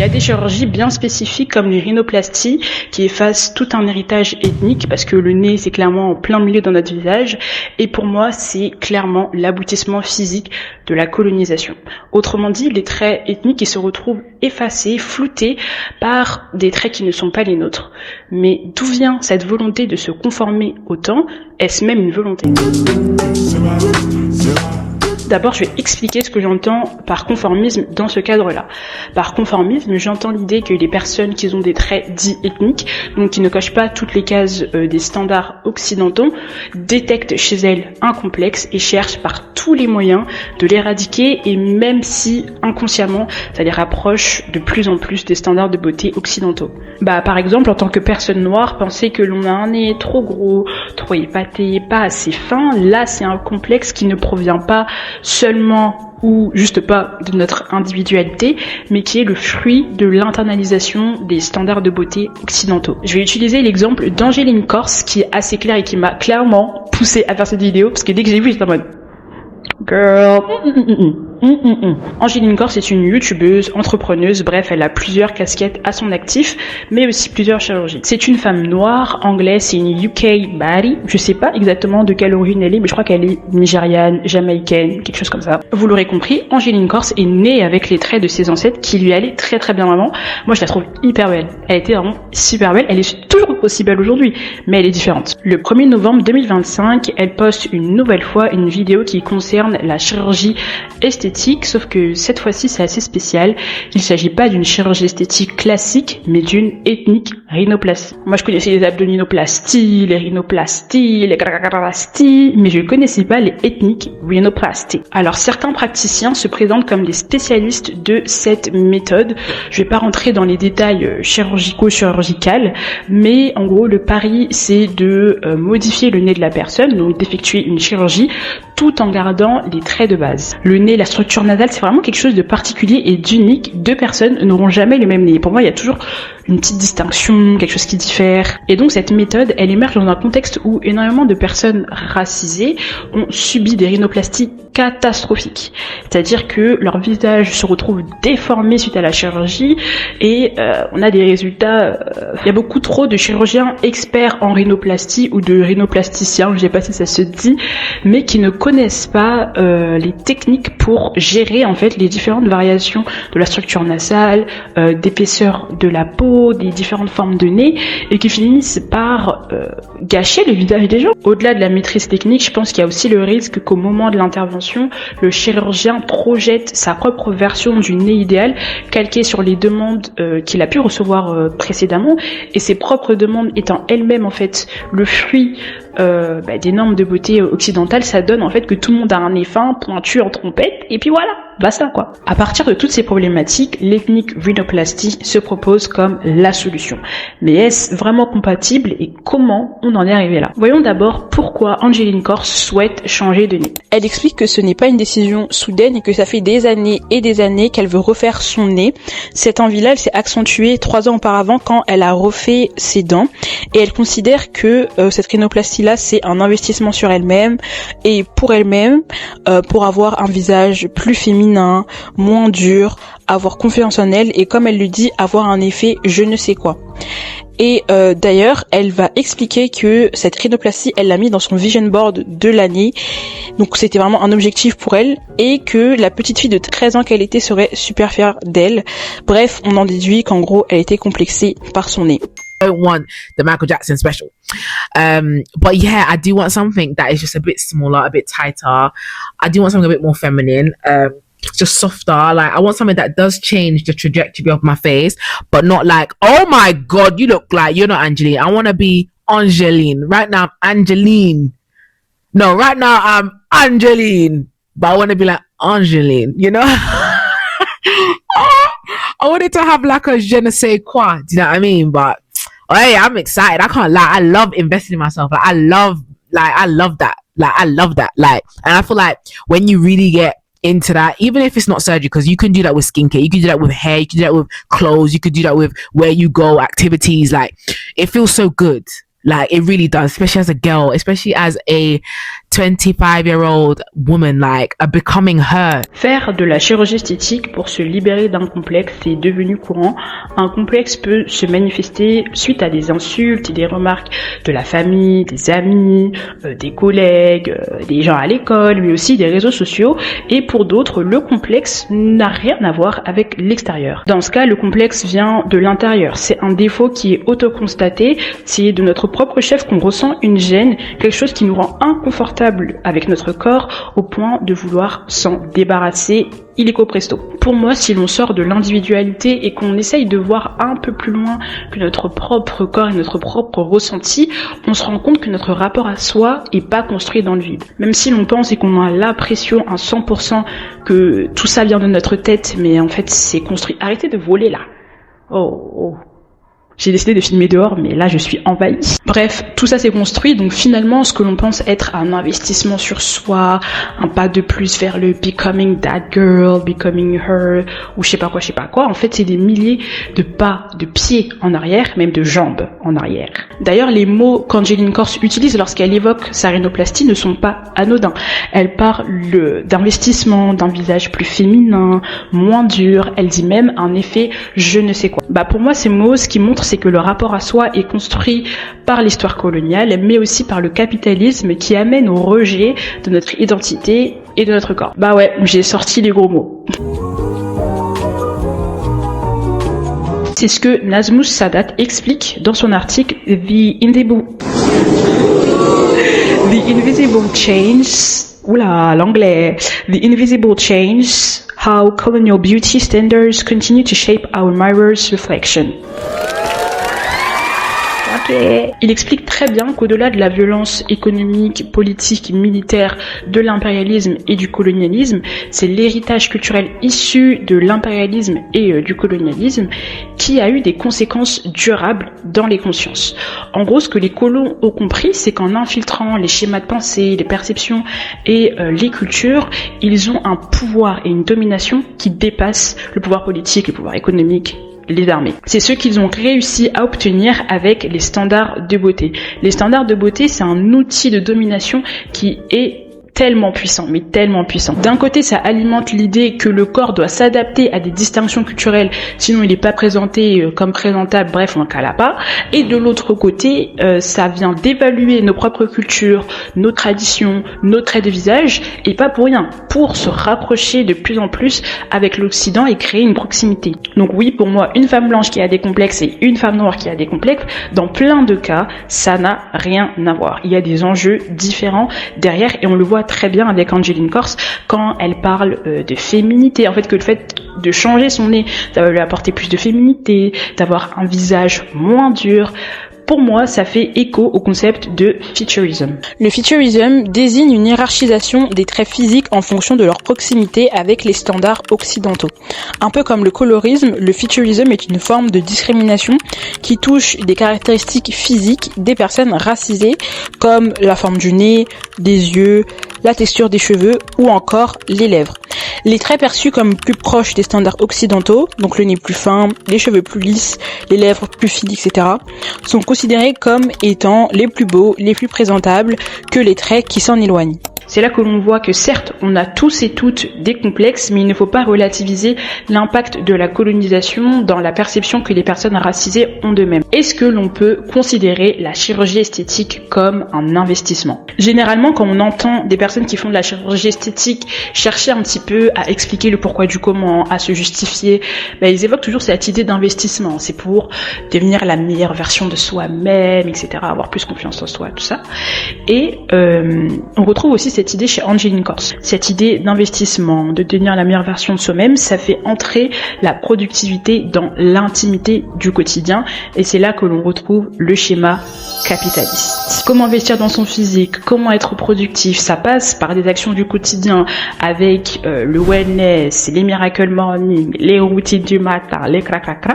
y a des chirurgies bien spécifiques comme les rhinoplasties qui effacent tout un héritage ethnique parce que le nez c'est clairement en plein milieu dans notre visage et pour moi c'est clairement l'aboutissement physique de la colonisation. Autrement dit, les traits ethniques qui se retrouvent effacés, floutés par des traits qui ne sont pas les nôtres. Mais d'où vient cette volonté de se conformer au temps? Est-ce même une volonté? D'abord, je vais expliquer ce que j'entends par conformisme dans ce cadre-là. Par conformisme, j'entends l'idée que les personnes qui ont des traits dits ethniques, donc qui ne cochent pas toutes les cases des standards occidentaux, détectent chez elles un complexe et cherchent par tous les moyens de l'éradiquer et même si inconsciemment, ça les rapproche de plus en plus des standards de beauté occidentaux. Par exemple, en tant que personne noire, penser que l'on a un nez trop gros, trop épaté, pas assez fin, là c'est un complexe qui ne provient pas seulement ou juste pas de notre individualité, mais qui est le fruit de l'internalisation des standards de beauté occidentaux. Je vais utiliser l'exemple d'Angéline Corse, qui est assez clair et qui m'a clairement poussé à faire cette vidéo, parce que dès que j'ai vu, j'étais en mode girl. Angéline Corse est une youtubeuse, entrepreneuse, bref, elle a plusieurs casquettes à son actif, mais aussi plusieurs chirurgies. C'est une femme noire, anglaise, c'est une UK body. Je sais pas exactement de quelle origine elle est, mais je crois qu'elle est nigériane, jamaïcaine, quelque chose comme ça. Vous l'aurez compris, Angéline Corse est née avec les traits de ses ancêtres qui lui allaient très très bien avant. Moi, je la trouve hyper belle. Elle était vraiment super belle. Elle est toujours aussi belle aujourd'hui, mais elle est différente. Le 1er novembre 2025, elle poste une nouvelle fois une vidéo qui concerne la chirurgie esthétique, sauf que cette fois-ci c'est assez spécial. Il s'agit pas d'une chirurgie esthétique classique, mais d'une ethnique rhinoplastie. Moi je connaissais les abdominoplasties, les rhinoplasties, les cracaplasties, mais je ne connaissais pas les ethniques rhinoplasties. Alors certains praticiens se présentent comme des spécialistes de cette méthode. Je vais pas rentrer dans les détails chirurgicaux, mais en gros le pari c'est de modifier le nez de la personne, donc d'effectuer une chirurgie tout en gardant les traits de base. Le nez, la structure nasale, c'est vraiment quelque chose de particulier et d'unique. Deux personnes n'auront jamais le même nez. Pour moi, il y a toujours une petite distinction, quelque chose qui diffère. Et donc cette méthode, elle émerge dans un contexte où énormément de personnes racisées ont subi des rhinoplasties catastrophiques. C'est-à-dire que leur visage se retrouve déformé suite à la chirurgie et on a des résultats... Il y a beaucoup trop de chirurgiens experts en rhinoplastie ou de rhinoplasticiens, je sais pas si ça se dit, mais qui ne connaissent pas les techniques pour gérer en fait les différentes variations de la structure nasale, d'épaisseur de la peau, des différentes formes de nez et qui finissent par gâcher le visage des gens. Au-delà de la maîtrise technique, je pense qu'il y a aussi le risque qu'au moment de l'intervention, le chirurgien projette sa propre version du nez idéal calqué sur les demandes qu'il a pu recevoir précédemment et ses propres demandes étant elles-mêmes en fait le fruit des normes de beauté occidentales, ça donne en fait que tout le monde a un nez fin, pointu en trompette et puis voilà, basta quoi. À partir de toutes ces problématiques, l'ethnique rhinoplastie se propose comme la solution. Mais est-ce vraiment compatible et comment on en est arrivé là? Voyons d'abord pourquoi Angéline Corse souhaite changer de nez. Elle explique que ce n'est pas une décision soudaine et que ça fait des années et des années qu'elle veut refaire son nez. Cette envie-là, elle s'est accentuée 3 ans auparavant quand elle a refait ses dents et elle considère que cette rhinoplastie-là, c'est un investissement sur elle-même et pour elle-même, pour avoir un visage plus féminin, moins dur, avoir confiance en elle et comme elle le dit, avoir un effet je ne sais quoi. Et d'ailleurs, elle va expliquer que cette rhinoplastie, elle l'a mis dans son vision board de l'année. Donc c'était vraiment un objectif pour elle et que la petite fille de 13 ans qu'elle était serait super fière d'elle. Bref, on en déduit qu'en gros, elle était complexée par son nez. I don't want the Michael Jackson special. But yeah, I do want something that is just a bit smaller, a bit tighter. I do want something a bit more feminine. Just softer. Like I want something that does change the trajectory of my face, but not like, oh my god, you look like you're not Angeline. I want to be Angeline. Right now I'm Angeline. No, right now I'm Angeline. But I want to be like Angeline, you know? I wanted to have like a je ne sais quoi. Do you know what I mean? But hey, I'm excited. I can't lie. I love investing in myself. I love that. Like, and I feel like when you really get into that, even if it's not surgery, because you can do that with skincare, you can do that with hair, you can do that with clothes, you could do that with where you go, activities. Like, it feels so good. Like, it really does, especially as a girl, especially as a 25-year-old woman, like becoming her. Faire de la chirurgie esthétique pour se libérer d'un complexe est devenu courant. Un complexe peut se manifester suite à des insultes et des remarques de la famille, des amis, des collègues, des gens à l'école, mais aussi des réseaux sociaux. Et pour d'autres, le complexe n'a rien à voir avec l'extérieur. Dans ce cas, le complexe vient de l'intérieur. C'est un défaut qui est auto-constaté. C'est de notre propre chef qu'on ressent une gêne, quelque chose qui nous rend inconfortable avec notre corps au point de vouloir s'en débarrasser illico presto. Pour moi, si l'on sort de l'individualité et qu'on essaye de voir un peu plus loin que notre propre corps et notre propre ressenti, on se rend compte que notre rapport à soi est pas construit dans le vide. Même si l'on pense et qu'on a l'impression à 100% que tout ça vient de notre tête, mais en fait c'est construit. Arrêtez de voler là. Oh. J'ai décidé de filmer dehors, mais là je suis envahie. Bref, tout ça s'est construit, donc finalement ce que l'on pense être un investissement sur soi, un pas de plus vers le becoming that girl, becoming her, ou je sais pas quoi, en fait c'est des milliers de pas, de pieds en arrière, même de jambes en arrière. D'ailleurs les mots qu'Angeline Corse utilise lorsqu'elle évoque sa rhinoplastie ne sont pas anodins. Elle parle d'investissement, d'un visage plus féminin, moins dur, elle dit même un effet je ne sais quoi. Pour moi ces mots, ce qui montre c'est que le rapport à soi est construit par l'histoire coloniale, mais aussi par le capitalisme qui amène au rejet de notre identité et de notre corps. J'ai sorti les gros mots. C'est ce que Nazmous Sadat explique dans son article The Invisible Change. L'anglais. The Invisible Change. How colonial beauty standards continue to shape our mirror's reflection. Il explique très bien qu'au-delà de la violence économique, politique, militaire de l'impérialisme et du colonialisme, c'est l'héritage culturel issu de l'impérialisme et du colonialisme qui a eu des conséquences durables dans les consciences. En gros, ce que les colons ont compris, c'est qu'en infiltrant les schémas de pensée, les perceptions et les cultures, ils ont un pouvoir et une domination qui dépassent le pouvoir politique, le pouvoir économique, les armées. C'est ce qu'ils ont réussi à obtenir avec les standards de beauté. Les standards de beauté, c'est un outil de domination qui est tellement puissant. D'un côté, ça alimente l'idée que le corps doit s'adapter à des distinctions culturelles, sinon il n'est pas présenté comme présentable, bref, on ne cala pas. Et de l'autre côté, ça vient d'évaluer nos propres cultures, nos traditions, nos traits de visage, et pas pour rien, pour se rapprocher de plus en plus avec l'Occident et créer une proximité. Donc oui, pour moi, une femme blanche qui a des complexes et une femme noire qui a des complexes, dans plein de cas, ça n'a rien à voir. Il y a des enjeux différents derrière, et on le voit très bien avec Angeline Corse quand elle parle de féminité, en fait que le fait de changer son nez, ça va lui apporter plus de féminité, d'avoir un visage moins dur. Pour moi, ça fait écho au concept de featureism. Le featureism désigne une hiérarchisation des traits physiques en fonction de leur proximité avec les standards occidentaux. Un peu comme le colorisme, le featureism est une forme de discrimination qui touche des caractéristiques physiques des personnes racisées, comme la forme du nez, des yeux, la texture des cheveux ou encore les lèvres. Les traits perçus comme plus proches des standards occidentaux, donc le nez plus fin, les cheveux plus lisses, les lèvres plus fines, etc., sont considérés comme étant les plus beaux, les plus présentables que les traits qui s'en éloignent. C'est là que l'on voit que certes, on a tous et toutes des complexes, mais il ne faut pas relativiser l'impact de la colonisation dans la perception que les personnes racisées ont d'eux-mêmes. Est-ce que l'on peut considérer la chirurgie esthétique comme un investissement ? Généralement, quand on entend des personnes qui font de la chirurgie esthétique chercher un petit peu à expliquer le pourquoi du comment, à se justifier, ils évoquent toujours cette idée d'investissement. C'est pour devenir la meilleure version de soi-même, etc., avoir plus confiance en soi, tout ça. Et on retrouve aussi cette idée chez Angeline Corse. Cette idée d'investissement, de devenir la meilleure version de soi-même, ça fait entrer la productivité dans l'intimité du quotidien, et c'est là que l'on retrouve le schéma capitaliste. Comment investir dans son physique, comment être productif, ça passe par des actions du quotidien avec le wellness, les miracle morning, les routines du matin, les cracracra,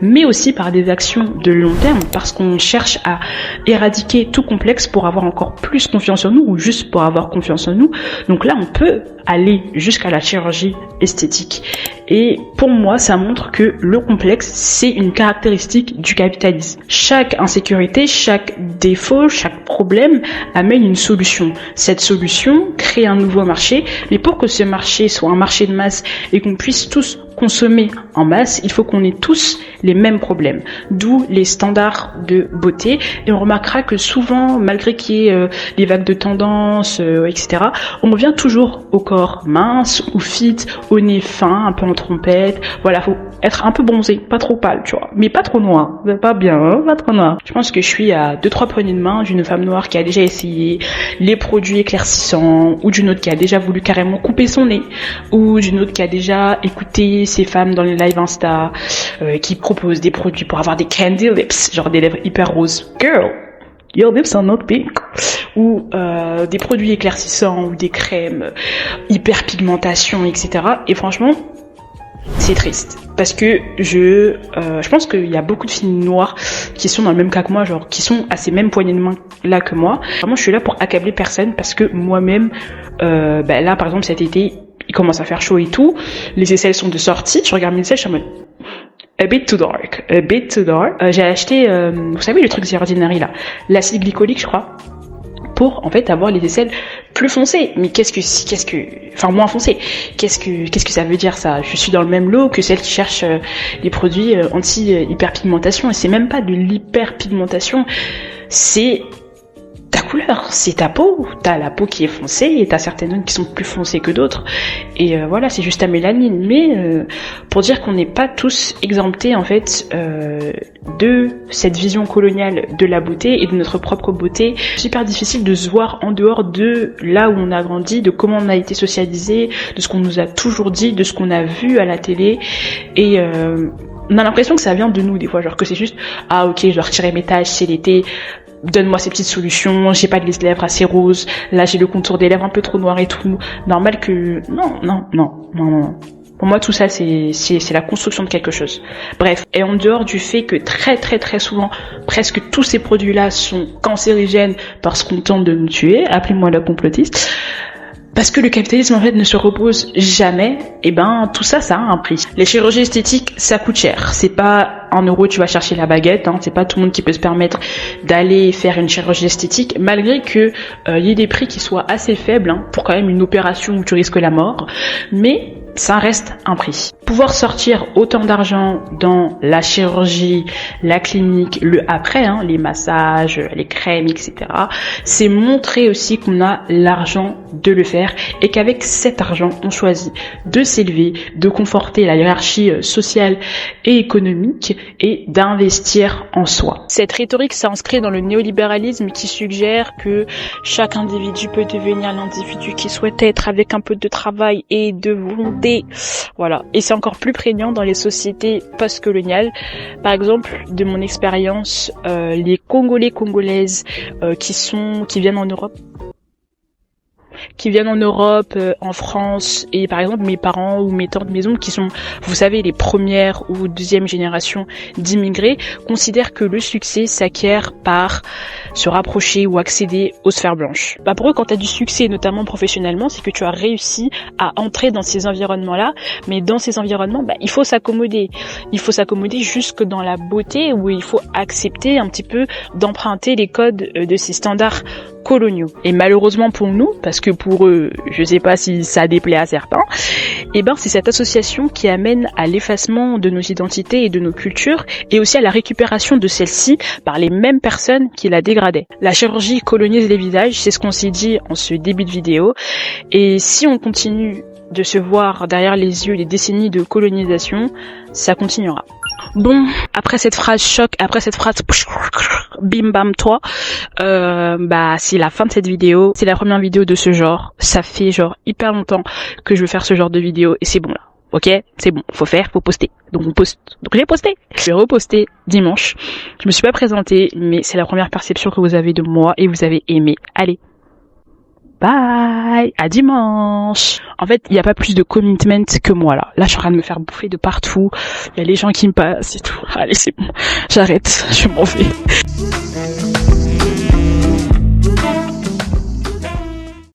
mais aussi par des actions de long terme, parce qu'on cherche à éradiquer tout complexe pour avoir encore plus confiance en nous, ou juste pour avoir confiance confiance en nous. Donc là, on peut aller jusqu'à la chirurgie esthétique. Et pour moi, ça montre que le complexe, c'est une caractéristique du capitalisme. Chaque insécurité, chaque défaut, chaque problème amène une solution. Cette solution crée un nouveau marché, mais pour que ce marché soit un marché de masse et qu'on puisse tous consommer en masse, il faut qu'on ait tous les mêmes problèmes, d'où les standards de beauté. Et on remarquera que souvent, malgré qu'il y ait des vagues de tendance, etc., on revient toujours au corps mince ou fit, au nez fin, un peu en trompette. Voilà, faut être un peu bronzé, pas trop pâle, tu vois, mais pas trop noir, pas bien, hein, pas trop noir. Je pense que je suis à 2-3 poignées de main d'une femme noire qui a déjà essayé les produits éclaircissants, ou d'une autre qui a déjà voulu carrément couper son nez, ou d'une autre qui a déjà écouté ces femmes dans les lives Insta qui proposent des produits pour avoir des candy lips, genre des lèvres hyper roses. Girl, your lips are not pink. Ou des produits éclaircissants ou des crèmes hyper pigmentation, etc. Et franchement, c'est triste parce que je pense qu'il y a beaucoup de filles noires qui sont dans le même cas que moi, genre qui sont à ces mêmes poignées de main là que moi. Vraiment, je suis là pour accabler personne parce que moi-même, là par exemple cet été, il commence à faire chaud et tout, les aisselles sont de sortie, je regarde mes aisselles, je suis en mode a bit too dark. J'ai acheté, vous savez le truc The Ordinary là, l'acide glycolique je crois, pour en fait avoir les aisselles plus foncées. Mais moins foncées. Qu'est-ce que ça veut dire ça? Je suis dans le même lot que celles qui cherchent les produits anti-hyperpigmentation, et c'est même pas de l'hyperpigmentation, c'est ta couleur, c'est ta peau. T'as la peau qui est foncée et t'as certaines zones qui sont plus foncées que d'autres. Et voilà, c'est juste ta mélanine. Mais pour dire qu'on n'est pas tous exemptés en fait de cette vision coloniale de la beauté et de notre propre beauté. C'est super difficile de se voir en dehors de là où on a grandi, de comment on a été socialisé, de ce qu'on nous a toujours dit, de ce qu'on a vu à la télé. Et on a l'impression que ça vient de nous des fois, genre que c'est juste ah ok, je dois retirer mes taches, c'est l'été. Donne-moi ces petites solutions, j'ai pas les lèvres assez roses, là j'ai le contour des lèvres un peu trop noir et tout. Normal que... Non. Pour moi tout ça c'est la construction de quelque chose. Bref, et en dehors du fait que très très très souvent, presque tous ces produits-là sont cancérigènes parce qu'on tente de nous tuer, appelez-moi la complotiste, parce que le capitalisme en fait ne se repose jamais, et tout ça a un prix. Les chirurgies esthétiques, ça coûte cher. C'est pas 1 euro tu vas chercher la baguette, hein. C'est pas tout le monde qui peut se permettre d'aller faire une chirurgie esthétique, malgré que y ait des prix qui soient assez faibles, hein, pour quand même une opération où tu risques la mort, mais ça reste un prix. Pouvoir sortir autant d'argent dans la chirurgie, la clinique, le après, hein, les massages, les crèmes, etc., c'est montrer aussi qu'on a l'argent de le faire et qu'avec cet argent, on choisit de s'élever, de conforter la hiérarchie sociale et économique et d'investir en soi. Cette rhétorique s'inscrit dans le néolibéralisme qui suggère que chaque individu peut devenir l'individu qu'il souhaite être avec un peu de travail et de volonté. Voilà. Et c'est encore plus prégnant dans les sociétés post-coloniales. Par exemple, de mon expérience, les Congolaises qui viennent en Europe, en France, et par exemple mes parents ou mes tantes maison qui sont, vous savez, les première ou deuxième génération d'immigrés, considèrent que le succès s'acquiert par se rapprocher ou accéder aux sphères blanches. Pour eux, quand tu as du succès, notamment professionnellement, c'est que tu as réussi à entrer dans ces environnements-là, mais dans ces environnements, il faut s'accommoder. Il faut s'accommoder jusque dans la beauté, où il faut accepter un petit peu d'emprunter les codes de ces standards coloniaux. Et malheureusement pour nous, parce que pour eux, je sais pas si ça déplaît à certains, c'est cette association qui amène à l'effacement de nos identités et de nos cultures, et aussi à la récupération de celles-ci par les mêmes personnes qui la dégradaient. La chirurgie colonise les visages, c'est ce qu'on s'est dit en ce début de vidéo, et si on continue de se voir derrière les yeux les décennies de colonisation, ça continuera. Bon, après cette phrase choc, après cette phrase bim bam toi, c'est la fin de cette vidéo. C'est la première vidéo de ce genre. Ça fait hyper longtemps que je veux faire ce genre de vidéo et c'est bon là. Ok, c'est bon, faut poster. Donc on poste. Donc j'ai posté. Je vais reposter dimanche. Je me suis pas présentée, mais c'est la première perception que vous avez de moi et vous avez aimé. Allez. Bye, à dimanche. En fait, il n'y a pas plus de commitment que moi là. Là, je suis en train de me faire bouffer de partout. Il y a les gens qui me passent et tout. Allez, c'est bon. J'arrête, je m'en vais.